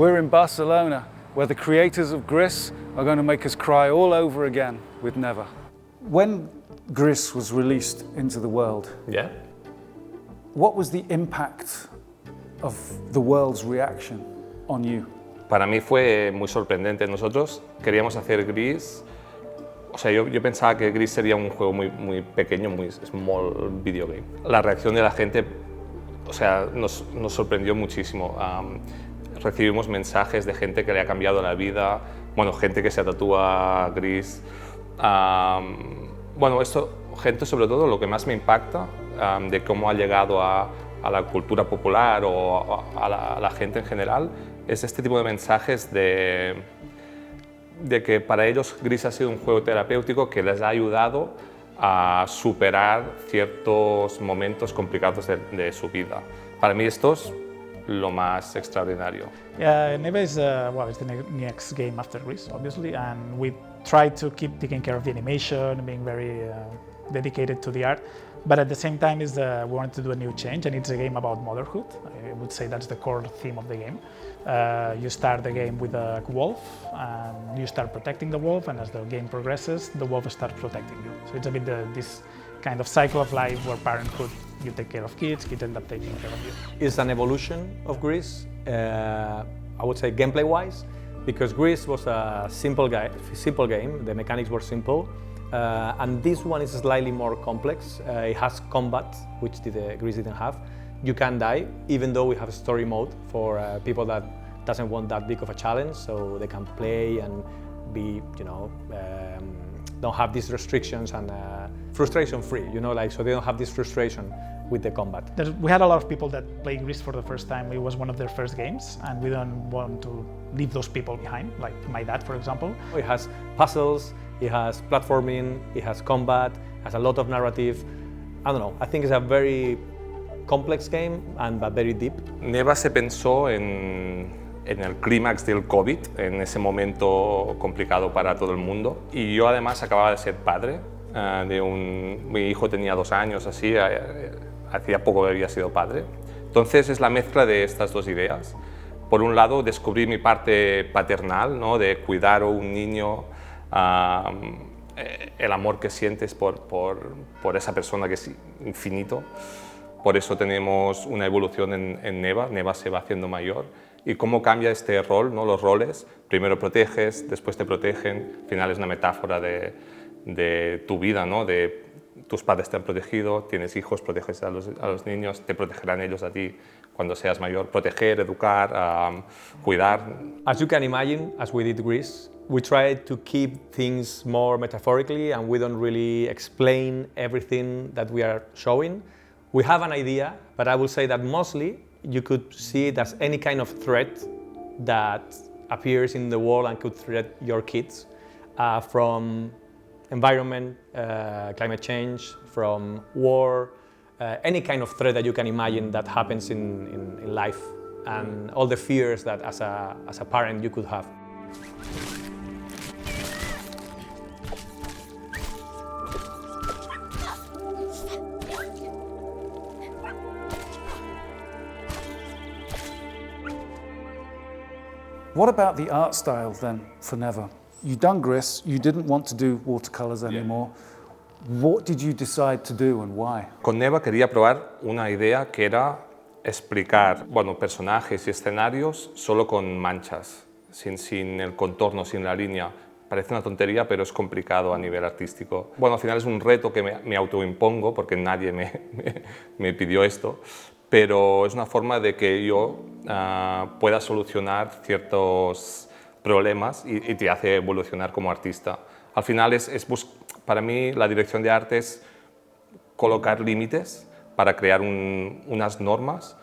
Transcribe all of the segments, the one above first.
We're in Barcelona, where the creators of Gris are going to make us cry all over again with Neva. When Gris was released into the world, Yeah. what was the impact of the world's reaction on you? Para mí fue muy sorprendente. Nosotros queríamos hacer Gris. O sea, yo pensaba que Gris sería un juego muy pequeño, muy small video game. La reacción de la gente, o sea, nos sorprendió muchísimo. Recibimos mensajes de gente que le ha cambiado la vida, bueno, gente que se tatúa Gris. Bueno, esto, gente sobre todo, lo que más me impacta de cómo ha llegado a la cultura popular o a la gente en general, es este tipo de mensajes de que para ellos Gris ha sido un juego terapéutico que les ha ayudado a superar ciertos momentos complicados de su vida. Para mí esto es lo más extraordinario. Neva is it's the next game after Gris, obviously, and we try to keep taking care of the animation, being very dedicated to the art. But at the same time, we wanted to do a new change, and it's a game about motherhood. I would say that's the core theme of the game. You start the game with a wolf, and you start protecting the wolf, and as the game progresses, the wolf starts protecting you. So it's a bit this kind of cycle of life where parenthood, you take care of kids, kids end up taking care of you. It's an evolution of Gris, I would say gameplay-wise, because Gris was a simple game, the mechanics were simple, and this one is slightly more complex. It has combat, which Gris didn't have. You can die, even though we have a story mode for people that doesn't want that big of a challenge, so they can play and be, don't have these restrictions and frustration-free, so they don't have this frustration with the combat. We had a lot of people that play Gris for the first time. It was one of their first games, and we don't want to leave those people behind, like my dad, for example. It has puzzles, it has platforming, it has combat, has a lot of narrative. I don't know, I think it's a very complex game but very deep. Neva se pensó en el clímax del COVID, en ese momento complicado para todo el mundo. Y yo además acababa de ser padre mi hijo tenía 2 años, así, hacía poco que había sido padre. Entonces es la mezcla de estas dos ideas. Por un lado, descubrir mi parte paternal, ¿no? De cuidar a un niño, el amor que sientes por esa persona que es infinito. Por eso tenemos una evolución en Neva. Neva se va haciendo mayor. Y cómo cambia este rol, ¿no? Los roles. Primero proteges, después te protegen. Al final es una metáfora de tu vida, ¿no? De tus padres te han protegido, tienes hijos, proteges a los niños, te protegerán ellos a ti cuando seas mayor. Proteger, educar, cuidar. As you can imagine, as we did Gris, we tried to keep things more metaphorically and we don't really explain everything that we are showing. We have an idea, but I will say that mostly you could see it as any kind of threat that appears in the world and could threat your kids, from environment, climate change, from war, any kind of threat that you can imagine that happens in life, and all the fears that as a parent you could have. What about the art style then for Neva? You've done Gris, you didn't want to do watercolors anymore. What did you decide to do and why? Con Neva quería probar una idea que era explicar, bueno, personajes y escenarios solo con manchas, sin el contorno, sin la línea. Parece una tontería, pero es complicado a nivel artístico. Bueno, al final es un reto que me autoimpongo, porque nadie me pidió esto, pero es una forma de que yo pueda solucionar ciertos problemas y te hace evolucionar como artista. Al final para mí la dirección de arte es colocar límites para crear unas normas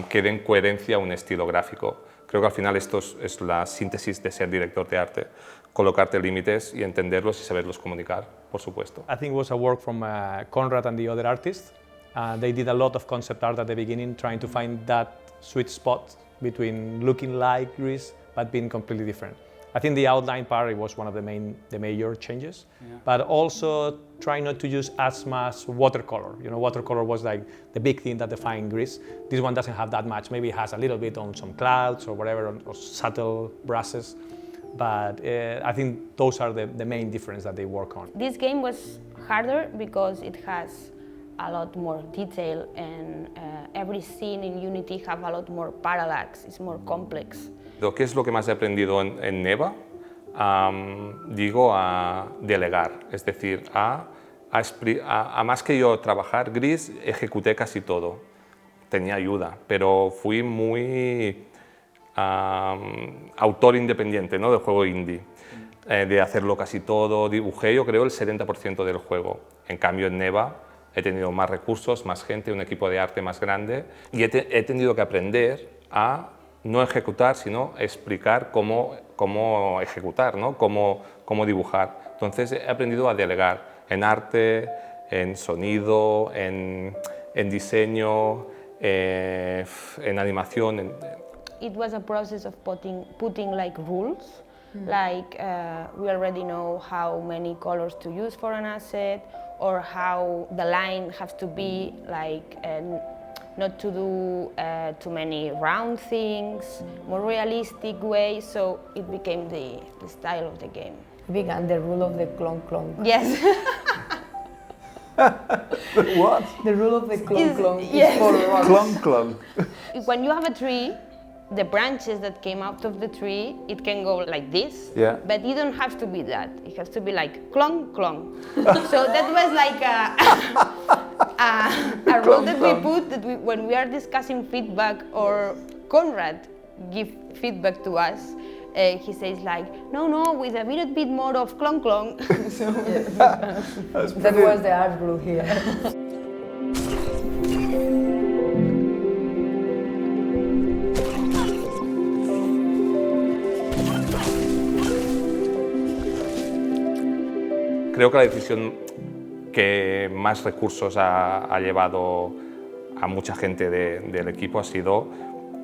que den coherencia a un estilo gráfico. Creo que al final esto es la síntesis de ser director de arte, colocarte límites y entenderlos y saberlos comunicar, por supuesto. I think it was a work from Conrad and the other artists. They did a lot of concept art at the beginning, trying to find that sweet spot between looking like Gris but being completely different. I think the outline part was one of the major changes, but also try not to use as much watercolor. You know, watercolor was like the big thing that defined Gris. This one doesn't have that much. Maybe it has a little bit on some clouds or whatever, or subtle brushes, but I think those are the main difference that they work on. This game was harder because it has a lot more detail, and every scene in Unity have a lot more parallax, it's more complex. ¿Qué es lo que más he aprendido en Neva? Digo, a delegar, es decir, a más que yo trabajar Gris, ejecuté casi todo. Tenía ayuda, pero fui muy autor independiente, ¿no? Del juego indie, de hacerlo casi todo. Dibujé, yo creo, el 70% del juego. En cambio, en Neva he tenido más recursos, más gente, un equipo de arte más grande, y he tenido que aprender a no ejecutar, sino explicar cómo ejecutar, ¿no? Cómo dibujar. Entonces he aprendido a delegar en arte, en sonido, en diseño, en animación. It was a process of putting like rules, like we already know how many colors to use for an asset, or how the line has to be like, not to do too many round things, more realistic way, so it became the style of the game. It began the rule of the clonk clonk. Yes. What? The rule of the clonk clonk yes. is for rocks. Clunk clunk. When you have a tree, the branches that came out of the tree, it can go like this, but it don't have to be that. It has to be like clonk clonk. So that was like a rule that we put, that when we are discussing feedback, or Conrad give feedback to us, he says like, no, with a little bit more of clonk clonk. So that was the art rule here. Creo que la decisión que más recursos ha llevado a mucha gente del equipo ha sido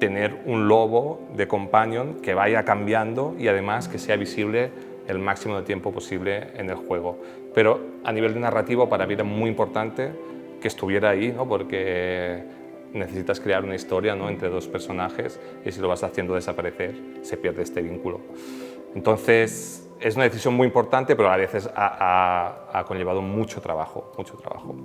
tener un logo de companion que vaya cambiando y además que sea visible el máximo de tiempo posible en el juego. Pero a nivel de narrativo para mí era muy importante que estuviera ahí, ¿no? Porque necesitas crear una historia, ¿no? Entre dos personajes, y si lo vas haciendo desaparecer se pierde este vínculo. Entonces es una decisión muy importante, pero a veces ha conllevado mucho trabajo, mucho trabajo.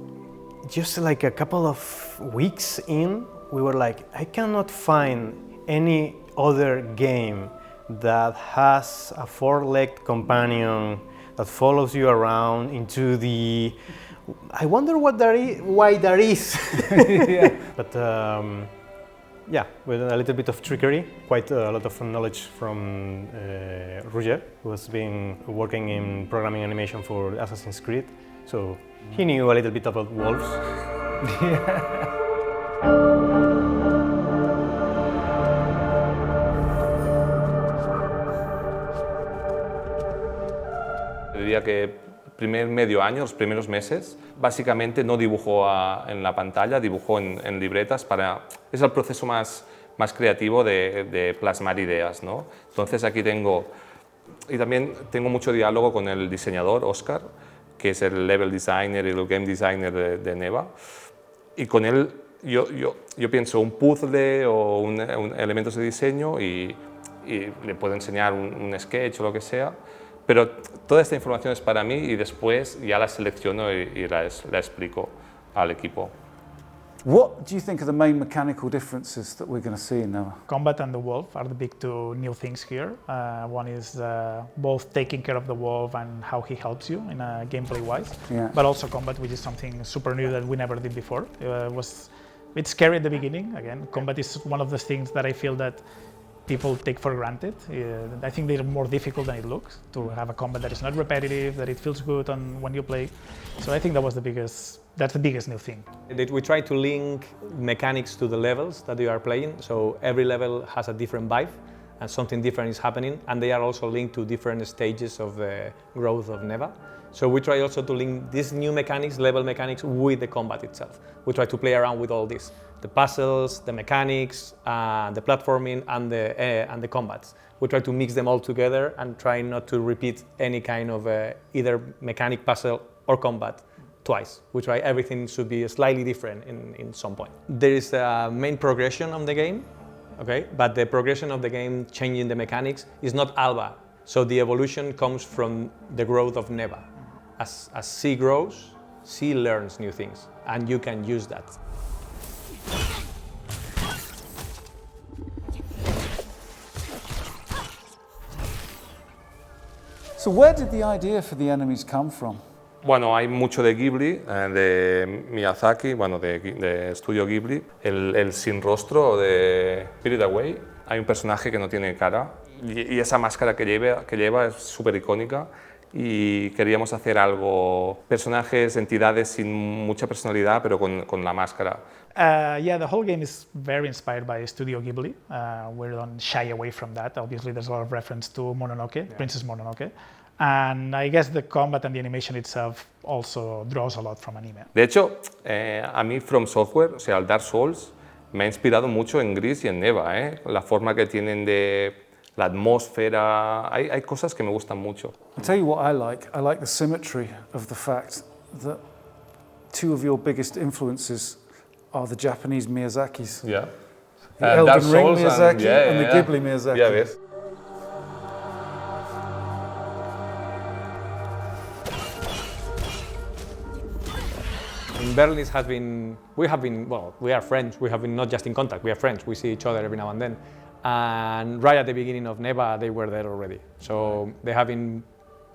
Just like a couple of weeks in, we were like, I cannot find any other game that has a four-legged companion that follows you around into the... I wonder what that is, why that is. Yeah. But yeah, with a little bit of trickery, quite a lot of knowledge from Roger, who has been working in programming animation for Assassin's Creed. So he knew a little bit about wolves. Diría que el primer medio año, los primeros meses, básicamente no dibujó en la pantalla, dibujó en libretas. Es el proceso más creativo de plasmar ideas, ¿no? Entonces aquí y también tengo mucho diálogo con el diseñador, Oscar, que es el level designer y el game designer de Neva, y con él yo pienso un puzzle o elementos de diseño y le puedo enseñar un sketch o lo que sea, pero toda esta información es para mí y después ya la selecciono y la explico al equipo. What do you think are the main mechanical differences that we're going to see in Neva? Combat and the wolf are the big two new things here. One is both taking care of the wolf and how he helps you in gameplay wise, but also combat, which is something super new that we never did before. It was a bit scary at the beginning. Again, combat is one of the things that I feel that people take for granted. I think they're more difficult than it looks, to have a combat that is not repetitive, that it feels good when you play. So I think that's the biggest new thing. We try to link mechanics to the levels that you are playing, so every level has a different vibe and something different is happening, and they are also linked to different stages of the growth of Neva. So we try also to link these new mechanics, level mechanics, with the combat itself. We try to play around with all this, the puzzles, the mechanics, the platforming, and the combats. We try to mix them all together and try not to repeat any kind of either mechanic, puzzle, or combat twice. We try everything should be slightly different in some point. There is a main progression of the game, okay? But the progression of the game, changing the mechanics, is not alba. So the evolution comes from the growth of Neva. As C grows, C learns new things, and you can use that. So where did the idea for the enemies come from? Bueno, hay mucho de Ghibli, de Miyazaki, bueno, de estudio Ghibli. El sin rostro de Spirit Away, hay un personaje que no tiene cara y esa máscara que lleva es súper icónica y queríamos hacer algo, personajes, entidades sin mucha personalidad pero con la máscara. Yeah, the whole game is very inspired by Studio Ghibli. We don't shy away from that. Obviously, there's a lot of reference to Mononoke, Princess Mononoke. And I guess the combat and the animation itself also draws a lot from anime. De hecho, a mí From Software, o sea, el Dark Souls, me ha inspirado mucho en Gris y en Neva, la forma que tienen de la atmósfera, hay cosas que me gustan mucho. I'll tell you what I like the symmetry of the fact that two of your biggest influences are the Japanese Miyazakis. Yeah. The Elden Ring Miyazaki and the Ghibli Miyazaki. Ya ves. In Berlin, we are friends. We have been not just in contact, we are friends. We see each other every now and then. And right at the beginning of Neva, they were there already. So they have been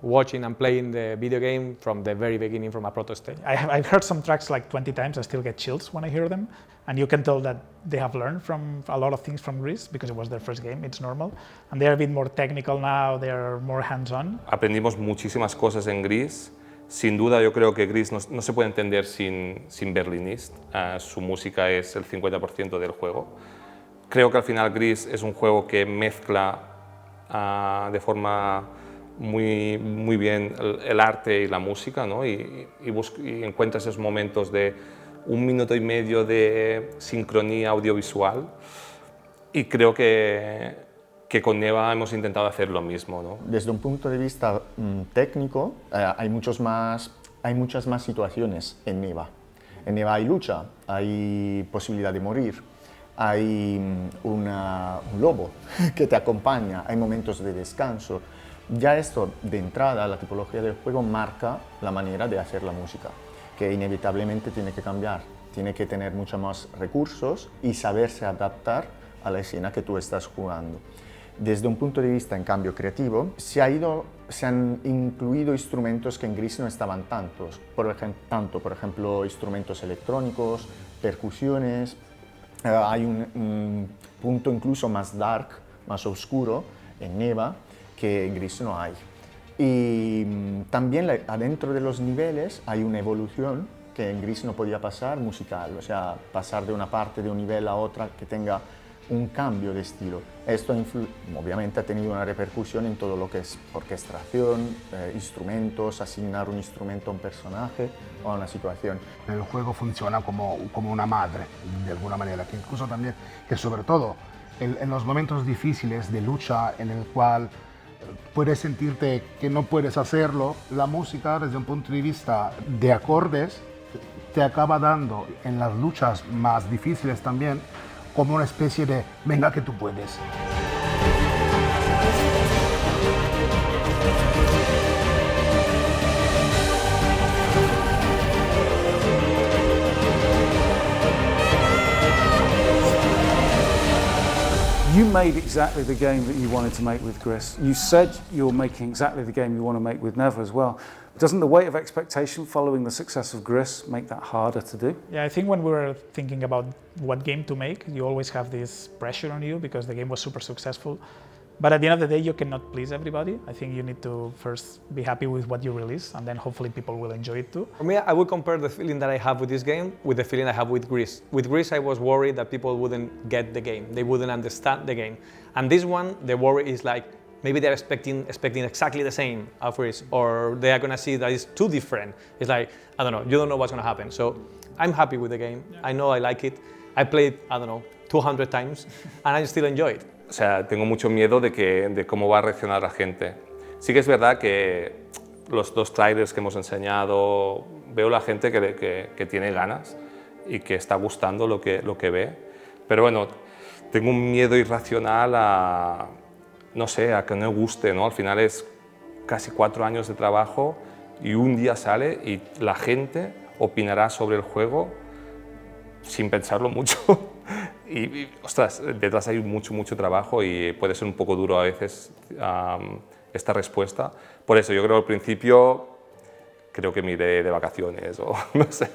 watching and playing the video game from the very beginning, from a proto stage. I've heard some tracks like 20 times. I still get chills when I hear them. And you can tell that they have learned from a lot of things from Gris because it was their first game, it's normal. And they're a bit more technical now, they're more hands-on. Aprendimos muchísimas cosas en Gris. Sin duda, yo creo que Gris no se puede entender sin Berlinist. Su música es el 50% del juego. Creo que al final Gris es un juego que mezcla de forma muy bien el arte y la música, ¿no? y encuentra esos momentos de 1 minuto y medio de sincronía audiovisual. Y creo que con Neva hemos intentado hacer lo mismo, ¿no? Desde un punto de vista técnico, hay muchas más situaciones en Neva. En Neva hay lucha, hay posibilidad de morir, hay un lobo que te acompaña, hay momentos de descanso. Ya esto, de entrada, la tipología del juego marca la manera de hacer la música, que inevitablemente tiene que cambiar. Tiene que tener muchos más recursos y saberse adaptar a la escena que tú estás jugando. Desde un punto de vista, en cambio, creativo, se han incluido instrumentos que en Gris no estaban tantos. Por ejemplo, instrumentos electrónicos, percusiones. Hay un punto incluso más dark, más oscuro en Neva, que en Gris no hay. Y también adentro de los niveles hay una evolución que en Gris no podía pasar, musical. O sea, pasar de una parte de un nivel a otra que tenga un cambio de estilo. Esto obviamente ha tenido una repercusión en todo lo que es orquestación, instrumentos, asignar un instrumento a un personaje o a una situación. El juego funciona como una madre, de alguna manera, que incluso también, que sobre todo en los momentos difíciles de lucha en el cual puedes sentirte que no puedes hacerlo, la música desde un punto de vista de acordes te acaba dando en las luchas más difíciles también como una especie de venga que tú puedes. You made exactly the game that you wanted to make with Gris. You said you're making exactly the game you want to make with Neva as well. Doesn't the weight of expectation following the success of Gris make that harder to do? Yeah, I think when we were thinking about what game to make, you always have this pressure on you because the game was super successful. But at the end of the day, you cannot please everybody. I think you need to first be happy with what you release, and then hopefully people will enjoy it too. For me, I would compare the feeling that I have with this game with the feeling I have with Gris. With Gris, I was worried that people wouldn't get the game, they wouldn't understand the game. And this one, the worry is like, maybe they're expecting exactly the same of Gris, or they are going to see that it's too different. It's like, I don't know, you don't know what's going to happen. So I'm happy with the game. I know I like it. I played, I don't know, 200 times, and I still enjoy it. O sea, tengo mucho miedo de cómo va a reaccionar la gente. Sí que es verdad que los 2 trailers que hemos enseñado, veo la gente que tiene ganas y que está gustando lo que ve. Pero bueno, tengo un miedo irracional a, no sé, a que no guste, ¿no? Al final es casi 4 años de trabajo y un día sale y la gente opinará sobre el juego sin pensarlo mucho. Y ostras, detrás hay mucho trabajo y puede ser un poco duro a veces esta respuesta. Por eso yo creo al principio, creo que me iré de vacaciones o no sé.